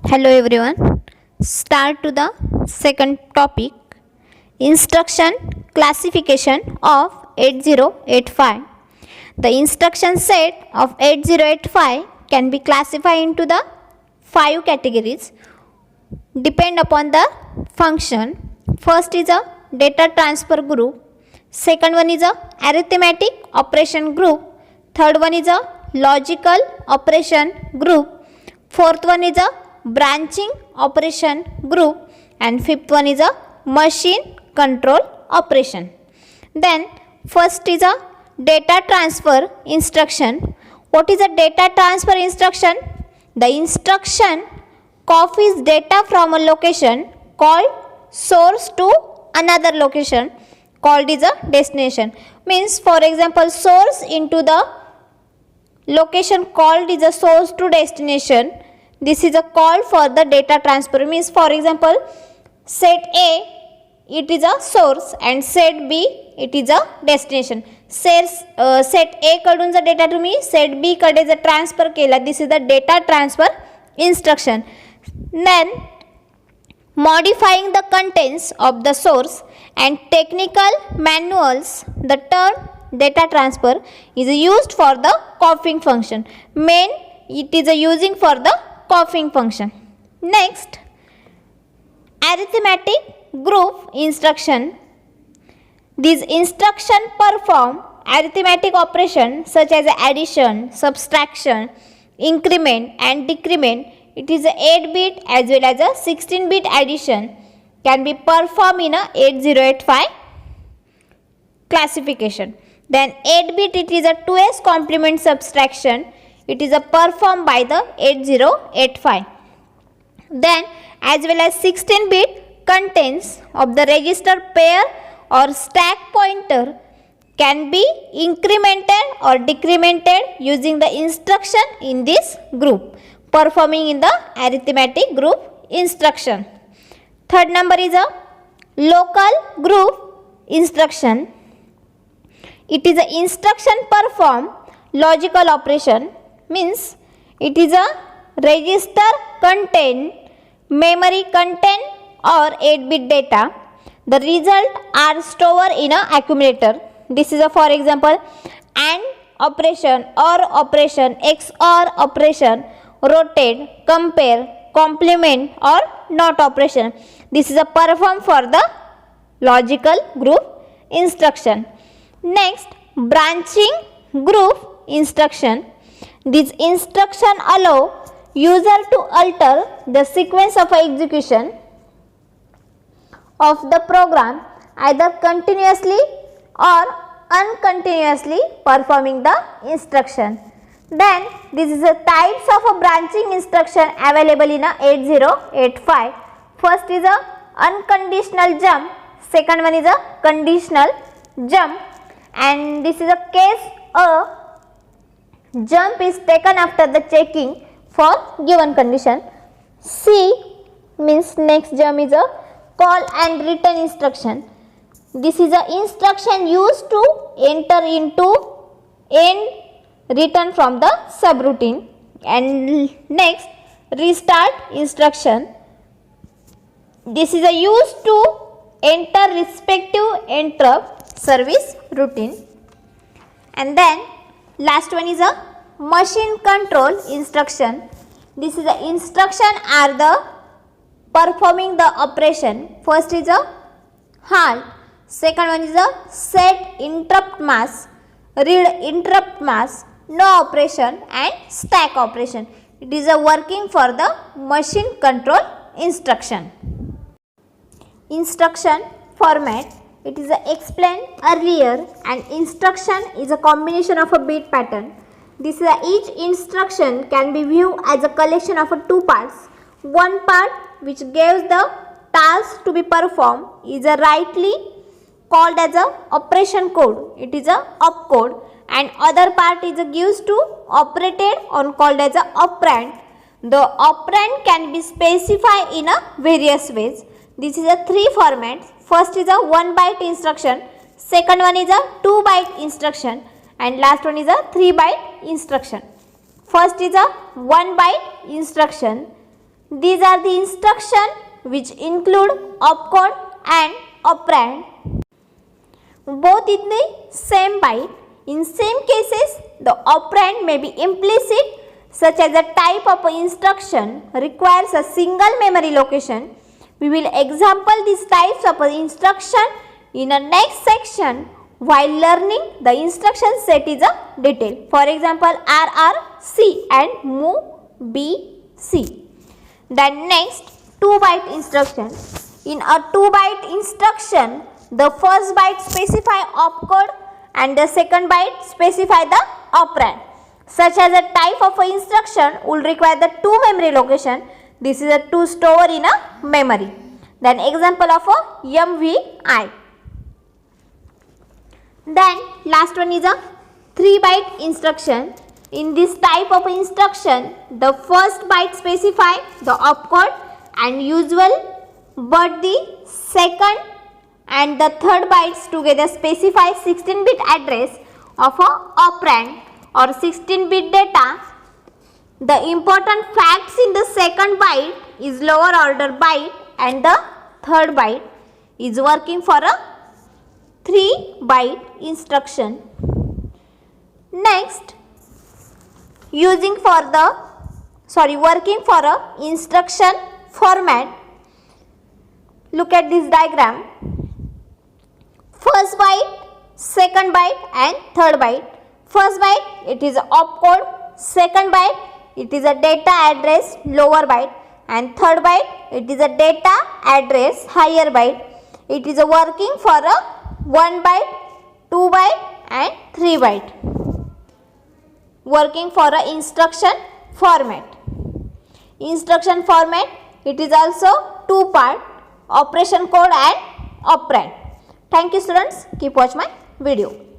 Hello everyone. Start to the second topic, instruction classification of 8085. The instruction set of 8085 can be classified into the 5 categories depend upon the function. First is a data transfer group, second one is a arithmetic operation group, third one is a logical operation group, fourth one is a branching operation group, and fifth one is a machine control operation. Then first is a data transfer instruction. What is a data transfer instruction? The instruction copies data from a location called source to another location called is a destination. Means for example, source into the location called is a source to destination. This is a call for the data transfer. Means for example, set A it is a source and set B it is a destination. Set A कडून जर data तुम्ही set B कडे जर transfer केला, this is the data transfer instruction. Then modifying the contents of the source and technical manuals, the term data transfer is used for the copying function. Main it is using for the copying function. Next, arithmetic group instruction. These instruction perform arithmetic operation such as addition, subtraction, increment and decrement. It is a 8-bit as well as a 16-bit addition can be performed in a 8085 classification. Then 8-bit it is a 2s complement subtraction. It is a performed by the 8085. Then as well as 16-bit contents of the register pair or stack pointer can be incremented or decremented using the instruction in this group, performing in the arithmetic group instruction. Third number is a local group instruction. It is a instruction perform logical operation. Means it is a register contain memory content or 8-bit data. The result are stored in a accumulator. This is a for example AND operation, OR operation, XOR operation, rotate, compare, complement or NOT operation. This is a perform for the logical group instruction. Next, branching group instruction. This instruction allow user to alter the sequence of execution of the program either continuously or uncontinuously performing the instruction. Then this is the types of a branching instruction available in a 8085. First is a unconditional jump, second one is a conditional jump, and this is a case a jump is taken after the checking for given condition. C means next jump is a call and return instruction. This is a instruction used to enter into end return from the subroutine. And next, restart instruction. This is a used to enter respective interrupt service routine. And then last one is a machine control instruction. This is the instruction are the performing the operation. First is a halt, second one is a set interrupt mask, read interrupt mask, no operation and stack operation. It is a working for the machine control instruction. Instruction format. It is explained earlier, and instruction is a combination of a bit pattern. This is each instruction can be viewed as a collection of two parts. One part which gives the task to be performed is a rightly called as a operation code. It is a opcode, and other part is a gives to operated on called as a operand. The operand can be specified in a various ways. This is a 3 formats. First is a 1-byte instruction, second one is a 2-byte instruction, and last one is a 3-byte instruction. First is a 1-byte instruction. These are the instruction which include opcode and operand, both in the same byte. In some cases, the operand may be implicit, such as a type of instruction requires a single memory location. We will example these types of instruction in a next section while learning the instruction set is a detail. For example, RRC and MOVBC. Then next, 2-byte instruction. In a 2-byte instruction, the first byte specify opcode and the second byte specify the operand. Such as a type of a instruction will require the 2 memory location. This is a to store in a memory. Then example of a MVI. Then last one is a 3-byte instruction. In this type of instruction, the first byte specify the opcode and usual, but the second and the third bytes together specify 16-bit address of a operand or 16-bit data. The important facts in the second byte is lower order byte and the third byte is working for a 3-byte instruction. Next, working for a instruction format. Look at this diagram. First byte, second byte and third byte. First byte, it is opcode. Second byte, it is a data address lower byte, and third byte, it is a data address higher byte. It is a working for a 1 byte, 2 byte and 3 byte. Working for a instruction format. Instruction format, it is also 2-part, operation code and operand. Thank you students. Keep watch my video.